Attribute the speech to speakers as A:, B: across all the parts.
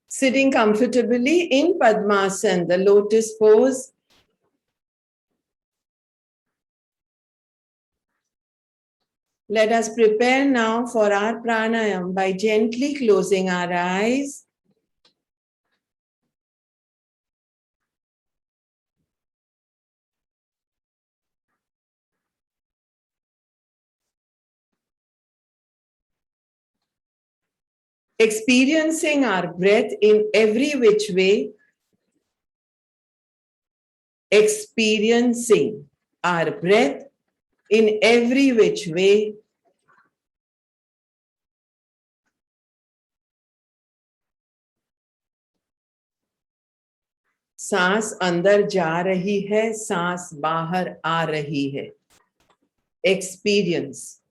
A: Sitting comfortably in Padmasana, the lotus pose. Let us prepare now for our pranayam by gently closing our eyes. Experiencing our breath in every which way. Experiencing our breath in every which way. सांस अंदर जा रही है, सांस बाहर आ रही है. Experience.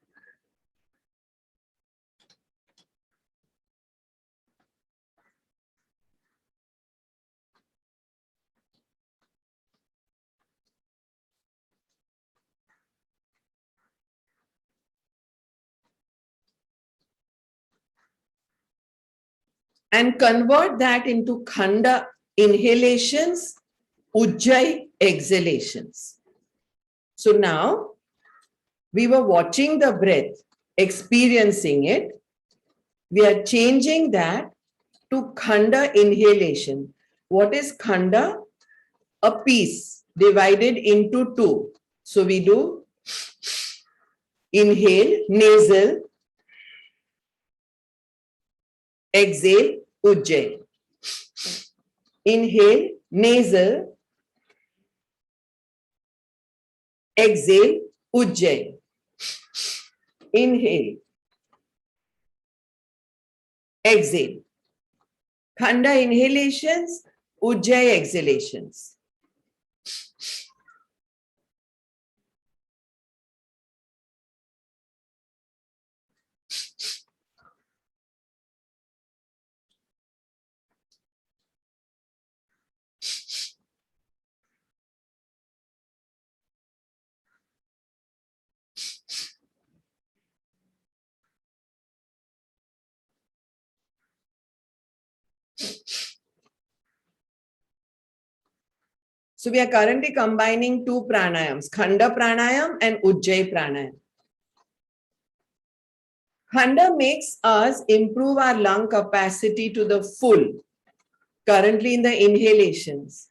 A: And convert that into khanda inhalations, ujjayi exhalations. So now we were watching the breath, experiencing it. We are changing that to khanda inhalation. What is khanda? A piece divided into two. So we do inhale, nasal, exhale, ujjayi. Inhale, nasal, exhale, ujjayi. Inhale, exhale. Khanda inhalations, ujjayi exhalations. So we are currently combining two pranayams, Khanda pranayam and Ujjayi pranayam. Khanda makes us improve our lung capacity to the full, currently in the inhalations.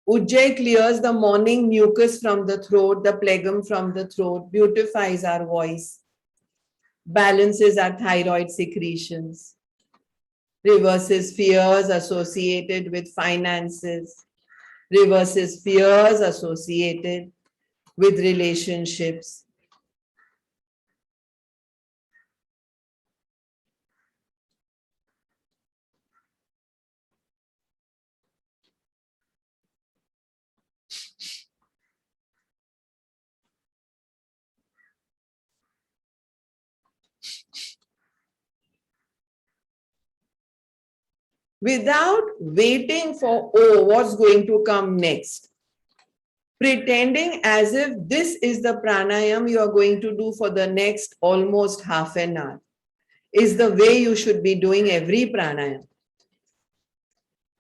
A: Ujjayi clears the morning mucus from the throat, the phlegm from the throat, beautifies our voice, balances our thyroid secretions, reverses fears associated with finances, reverses fears associated with relationships. Without waiting for, oh, what's going to come next? Pretending as if this is the pranayam you are going to do for the next almost half an hour is the way you should be doing every pranayam.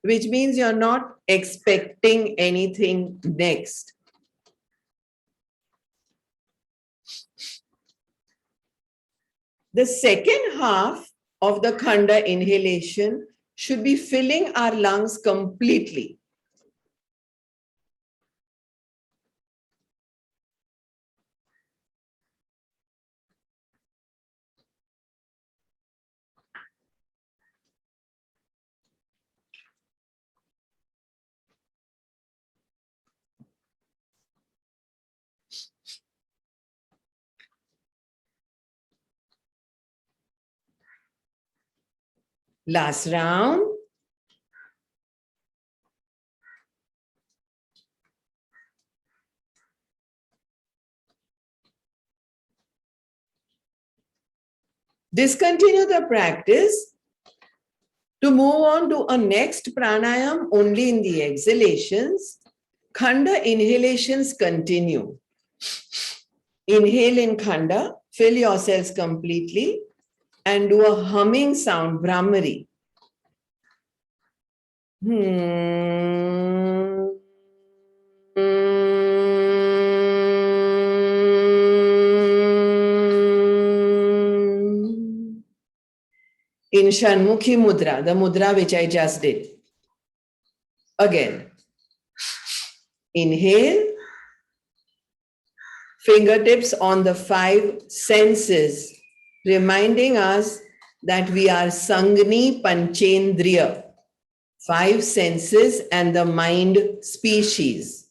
A: Which means you're not expecting anything next. The second half of the khanda inhalation should be filling our lungs completely. Last round. Discontinue the practice to move on to a next pranayam only in the exhalations. Khanda inhalations continue. Inhale in khanda, fill yourselves completely and do a humming sound, Brahmari. Hmm. In Shanmukhi Mudra, the mudra which I just did. Again, inhale, fingertips on the five senses, reminding us that we are Sangni Panchendriya, five senses and the mind species.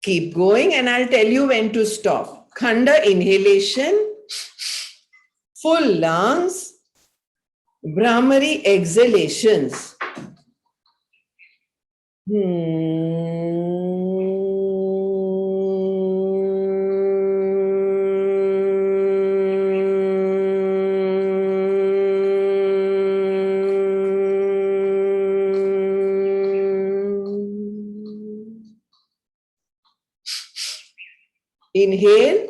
A: Keep going and I'll tell you when to stop. Khanda inhalation, full lungs, Brahmari exhalations. Inhale,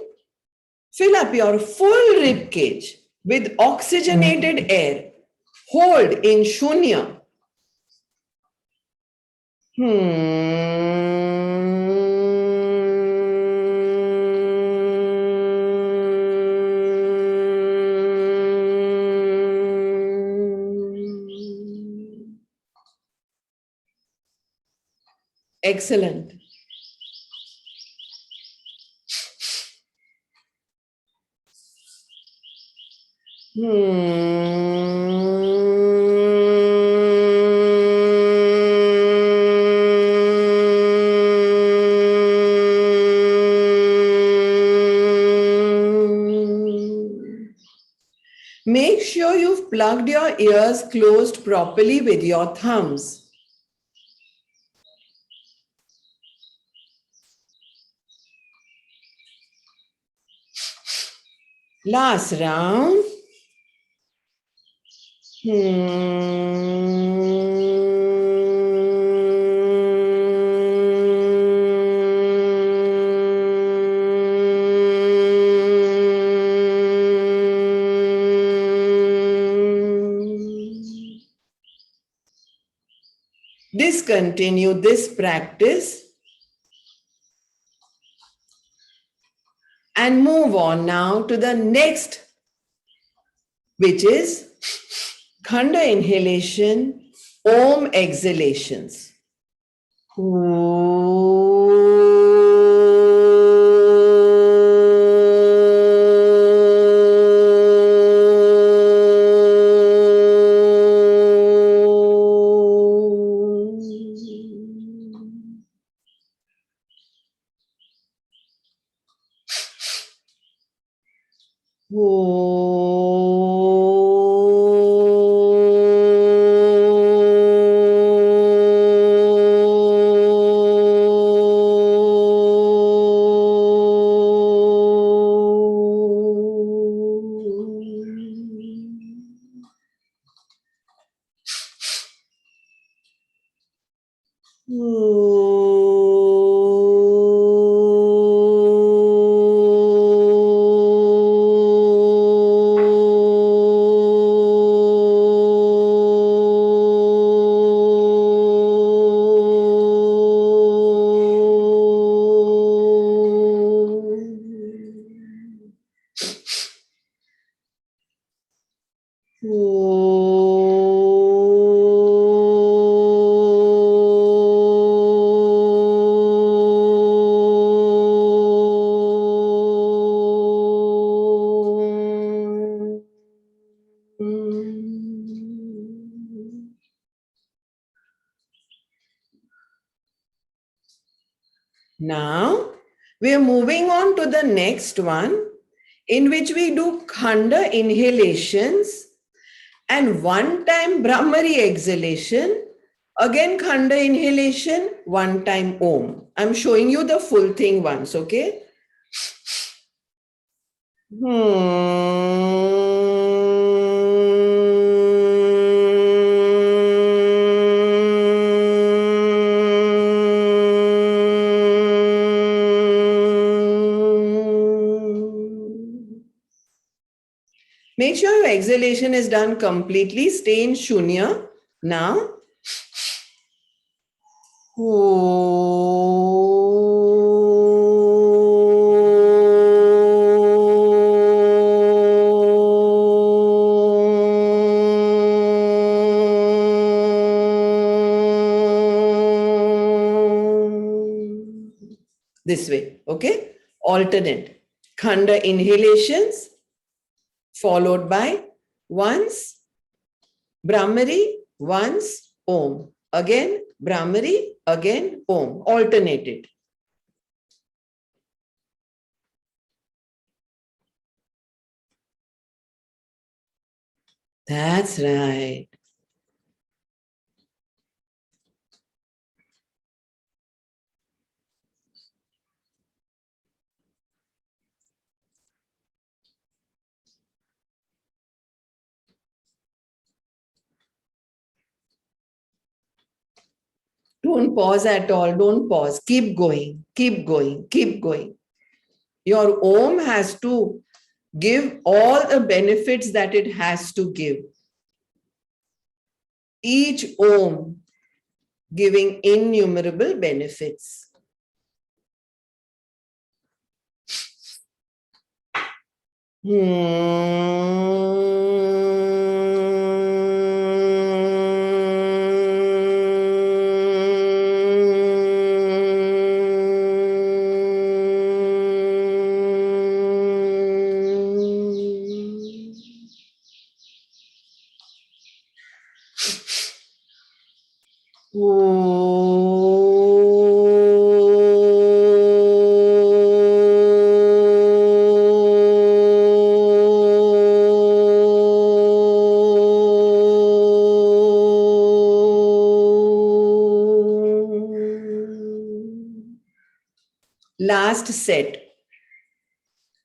A: fill up your full rib cage with oxygenated air. Hold in Shunya. Excellent. Make sure you've plugged your ears closed properly with your thumbs. Last round. Discontinue this practice and move on now to the next, which is Khanda inhalation, Om exhalations. Now, we are moving on to the next one, in which we do Khanda inhalations and one time Brahmari exhalation, again Khanda inhalation, one time Om. I'm showing you the full thing once, okay? Make sure your exhalation is done completely. Stay in Shunya now. This way, okay? Alternate. Khanda inhalations followed by once Brahmari, once Om. Again Brahmari, again Om. Alternated. That's right. Don't pause at all. Don't pause. Keep going. Keep going. Keep going. Your Om has to give all the benefits that it has to give. Each Om giving innumerable benefits. Last set.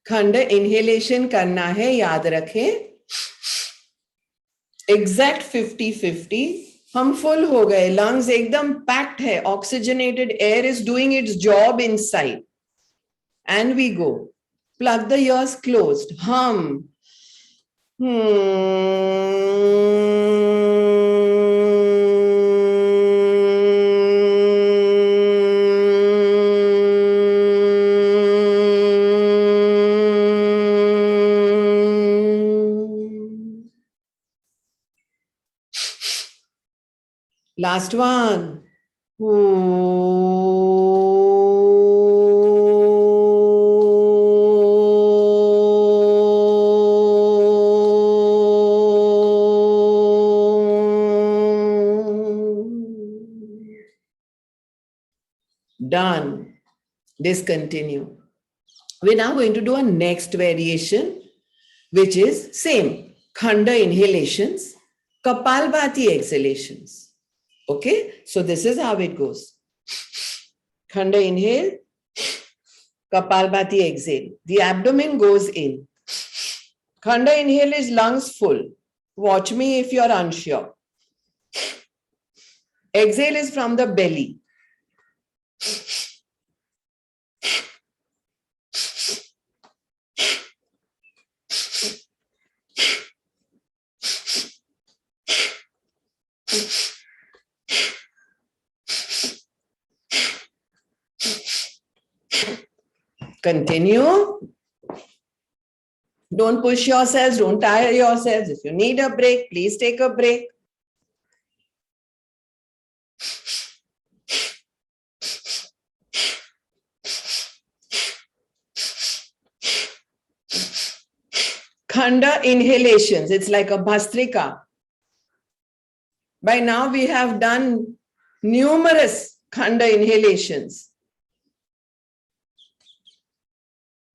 A: खंड inhalation करना है, याद रखें. Exact 50-50. हम full हो गए, lungs एकदम packed है, oxygenated air is doing its job inside. And we go. Plug the ears closed. Hum. Last one. Done. Discontinue. We're now going to do a next variation, which is same. Khanda inhalations, Kapalbhati exhalations. Okay, so this is how it goes. Khanda inhale, Kapalbhati exhale. The abdomen goes in. Khanda inhale is lungs full. Watch me if you're unsure. Exhale is from the belly. Continue. Don't push yourselves, don't tire yourselves. If you need a break, please take a break. Khanda inhalations, it's like a bhastrika. By now we have done numerous Khanda inhalations.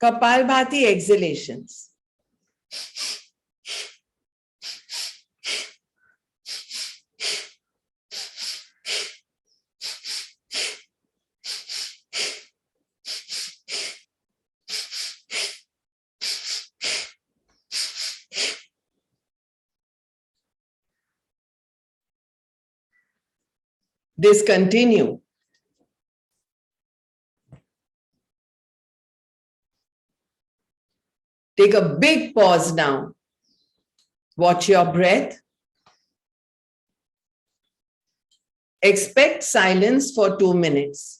A: Kapalbhati exhalations. Discontinue. Take a big pause now. Watch your breath. Expect silence for 2 minutes.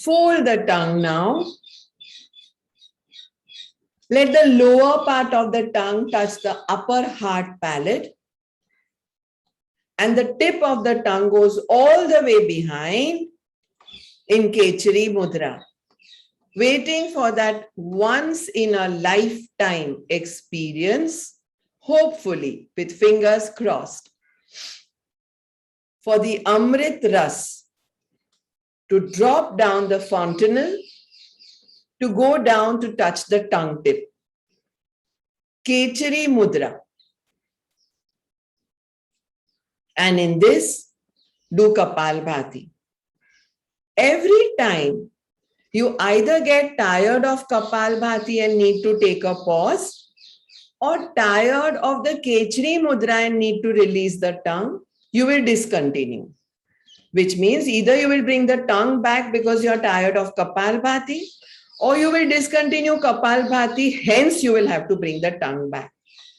A: Fold the tongue now. Let the lower part of the tongue touch the upper hard palate. And the tip of the tongue goes all the way behind in Kechari Mudra. Waiting for that once in a lifetime experience, hopefully with fingers crossed, for the Amrit Ras to drop down the fontanel, to go down to touch the tongue tip. Kechari Mudra. And in this, do Kapalbhati. Every time you either get tired of Kapalbhati and need to take a pause, or tired of the Kechari Mudra and need to release the tongue, you will discontinue. Which means either you will bring the tongue back because you are tired of Kapalbhati, or you will discontinue Kapalbhati, hence you will have to bring the tongue back.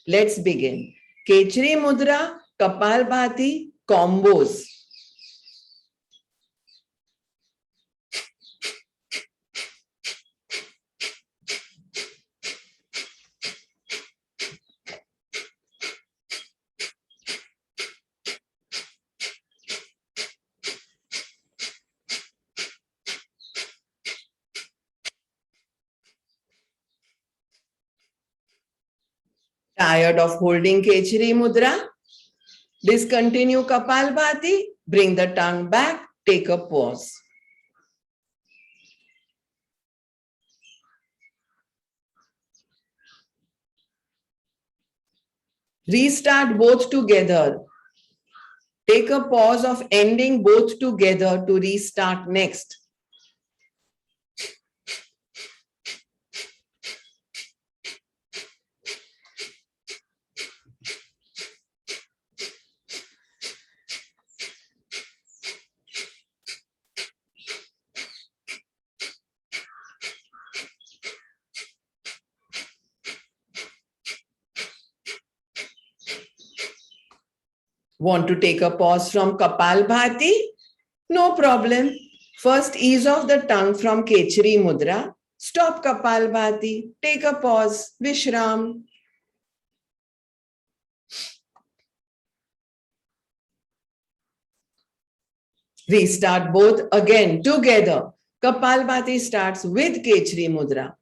A: Let's begin. Kechari Mudra, Kapalbhati, combos. Tired of holding Kechari Mudra? Discontinue Kapalbhati, bring the tongue back, take a pause. Restart both together. Take a pause of ending both together to restart next. Want to take a pause from Kapalbhati? No problem. First, ease off the tongue from Kechari Mudra. Stop Kapalbhati. Take a pause. Vishram. Restart both again together. Kapalbhati starts with Kechari Mudra.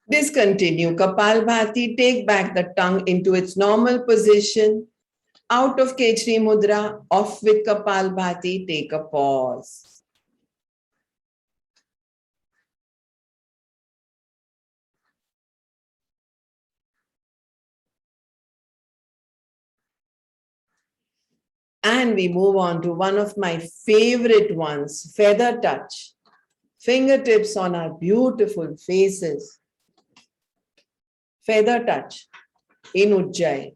A: Discontinue Kapalbhati, take back the tongue into its normal position. Out of Kechari Mudra, off with Kapalbhati, take a pause. And we move on to one of my favorite ones, feather touch. Fingertips on our beautiful faces. Feather touch in Ujjayi.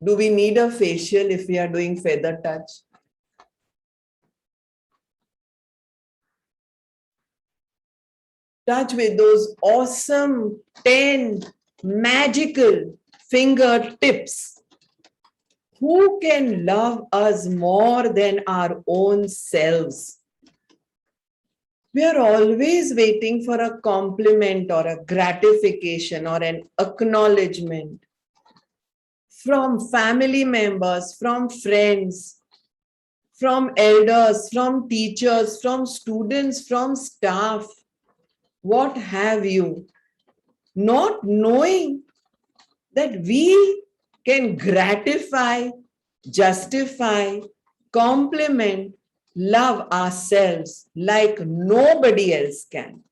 A: Do we need a facial if we are doing feather touch? Touch with those awesome 10 magical fingertips. Who can love us more than our own selves? We are always waiting for a compliment or a gratification or an acknowledgement from family members, from friends, from elders, from teachers, from students, from staff. What have you? Not knowing that we can gratify, justify, compliment, love ourselves like nobody else can.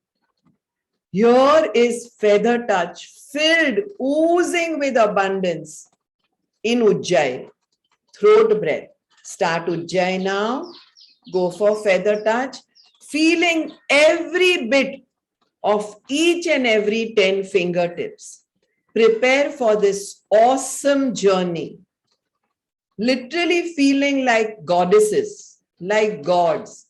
A: Here is feather touch filled, oozing with abundance in Ujjayi. Throat breath. Start Ujjayi now. Go for feather touch. Feeling every bit of each and every 10 fingertips. Prepare for this awesome journey. Literally feeling like goddesses, like gods,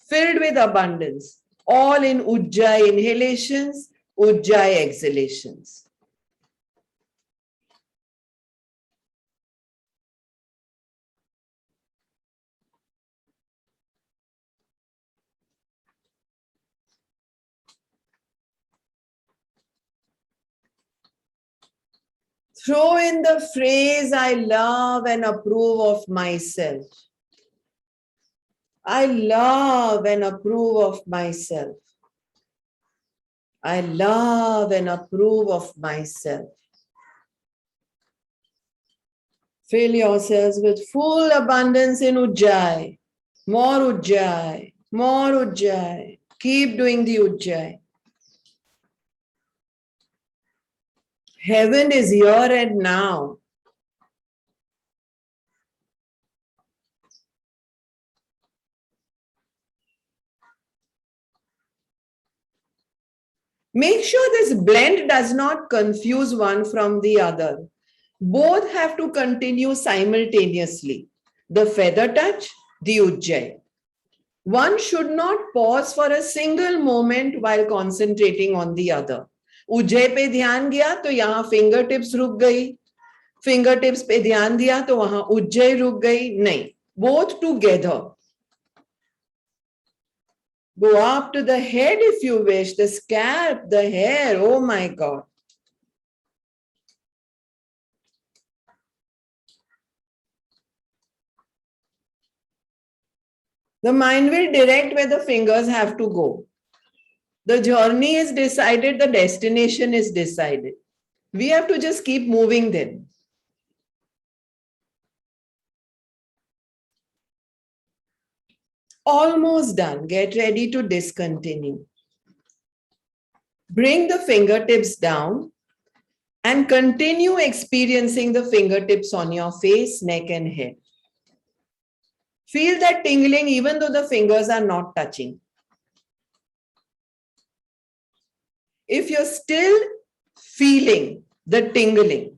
A: filled with abundance, all in Ujjayi inhalations, Ujjayi exhalations. Throw in the phrase, I love and approve of myself. I love and approve of myself. I love and approve of myself. Fill yourselves with full abundance in Ujjayi. More Ujjayi, more Ujjayi. Keep doing the Ujjayi. Heaven is here and now. Make sure this blend does not confuse one from the other. Both have to continue simultaneously. The feather touch, the Ujjayi. One should not pause for a single moment while concentrating on the other. Ujjayi पे ध्यान गया तो यहाँ finger tips रुक गई, finger tips पे ध्यान दिया तो वहां उज्जय रुक गई. नहीं, both together. Go up to the head if you wish, the scalp, the hair. Oh my God. The mind will direct where the fingers have to go. The journey is decided, the destination is decided. We have to just keep moving then. Almost done. Get ready to discontinue. Bring the fingertips down and continue experiencing the fingertips on your face, neck, and head. Feel that tingling even though the fingers are not touching. If you're still feeling the tingling,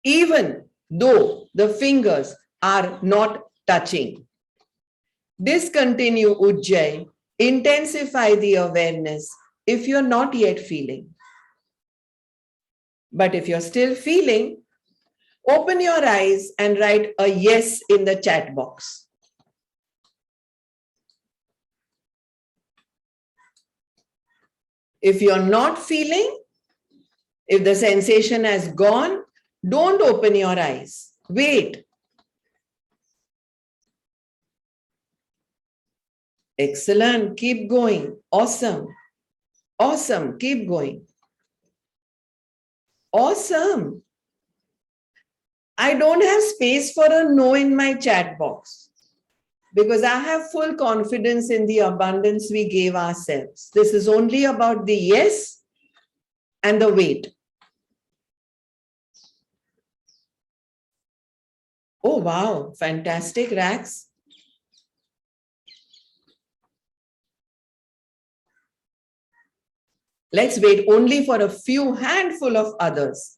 A: even though the fingers are not touching, discontinue Ujjayi, intensify the awareness if you're not yet feeling. But if you're still feeling, open your eyes and write a yes in the chat box. If you're not feeling, if the sensation has gone, don't open your eyes. Wait. Excellent. Keep going. Awesome. Awesome. Keep going. Awesome. I don't have space for a no in my chat box because I have full confidence in the abundance we gave ourselves. This is only about the yes and the wait. Oh, wow. Fantastic, Rax. Let's wait only for a few handful of others.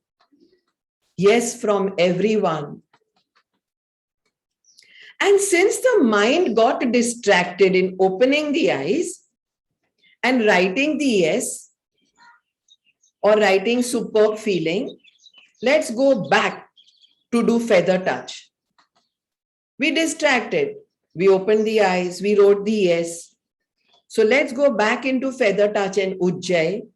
A: Yes, from everyone. And since the mind got distracted in opening the eyes and writing the yes or writing superb feeling, let's go back to do feather touch. We distracted. We opened the eyes. We wrote the yes. So let's go back into feather touch and Ujjayi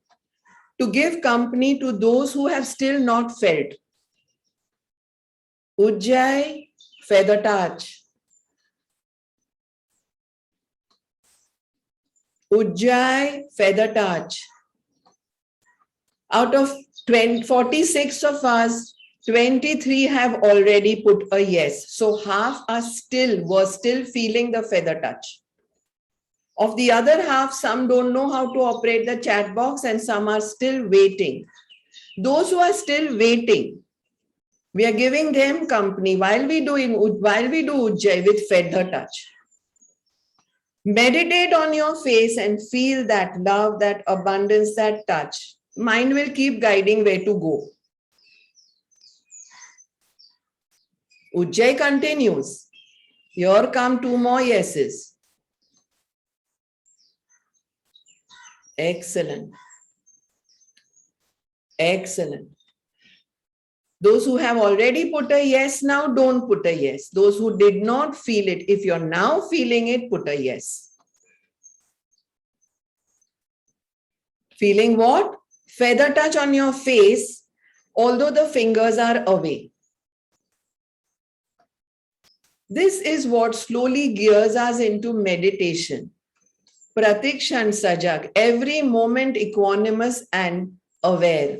A: to give company to those who have still not felt. Ujjayi, feather touch. Ujjayi, feather touch. Out of 46 of us, 23 have already put a yes. So half were still feeling the feather touch. Of the other half, some don't know how to operate the chat box and some are still waiting. Those who are still waiting, we are giving them company while we do Ujjayi with feather touch. Meditate on your face and feel that love, that abundance, that touch. Mind will keep guiding where to go. Ujjayi continues. Here come two more yeses. Excellent. Excellent. Those who have already put a yes now, don't put a yes. Those who did not feel it, if you're now feeling it, put a yes. Feeling what? Feather touch on your face, although the fingers are away. This is what slowly gears us into meditation. Pratikshan Sajak, every moment equanimous and aware.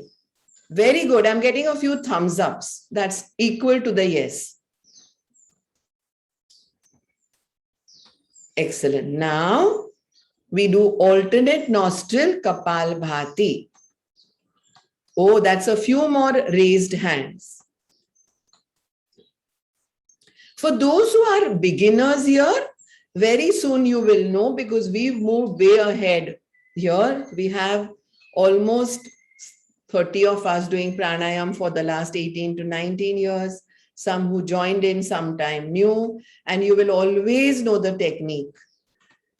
A: Very good. I'm getting a few thumbs ups. That's equal to the yes. Excellent. Now we do alternate nostril Kapal Bhati. Oh, that's a few more raised hands. For those who are beginners here, very soon you will know because we've moved way ahead. Here we have almost 30 of us doing pranayam for the last 18 to 19 years, some who joined in sometime new, and you will always know the technique.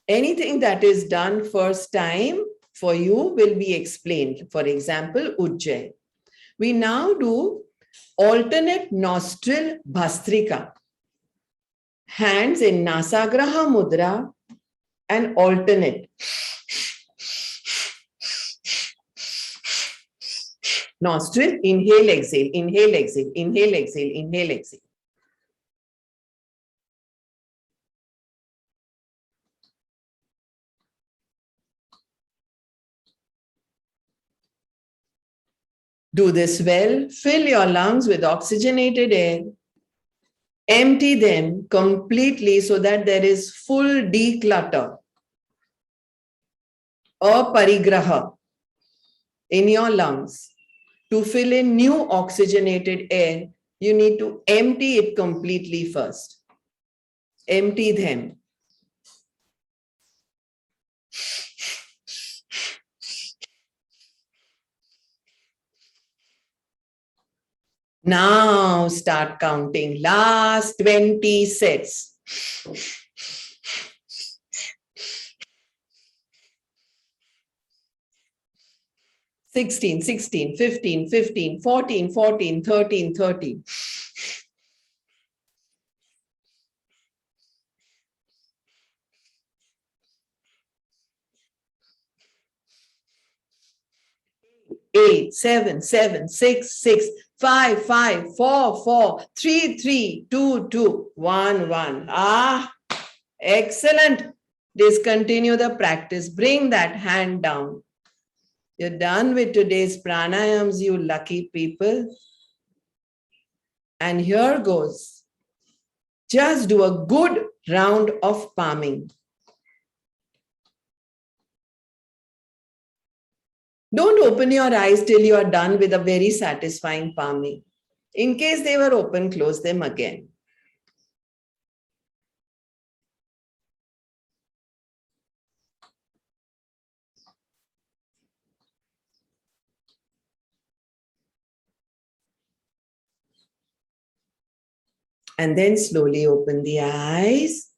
A: Anything that is done first time for you will be explained. For example, Ujjayi. We now do alternate nostril Bhastrika. Hands in Nasagraha Mudra and alternate. Nostril, inhale, exhale, inhale, exhale, inhale, exhale, inhale, exhale. Do this well. Fill your lungs with oxygenated air. Empty them completely so that there is full declutter. Aparigraha in your lungs. To fill in new oxygenated air, you need to empty it completely first. Empty them. Now start counting. Last 20 sets. 16, 16, 15, 15, 14, 14, 13, 13. Eight, seven, seven, six, six, five, five, four, four, three, three, two, two, one, one. Ah, excellent. Discontinue the practice. Bring that hand down. You're done with today's pranayams, you lucky people. And here goes. Just do a good round of palming. Don't open your eyes till you are done with a very satisfying palming. In case they were open, close them again. And then slowly open the eyes.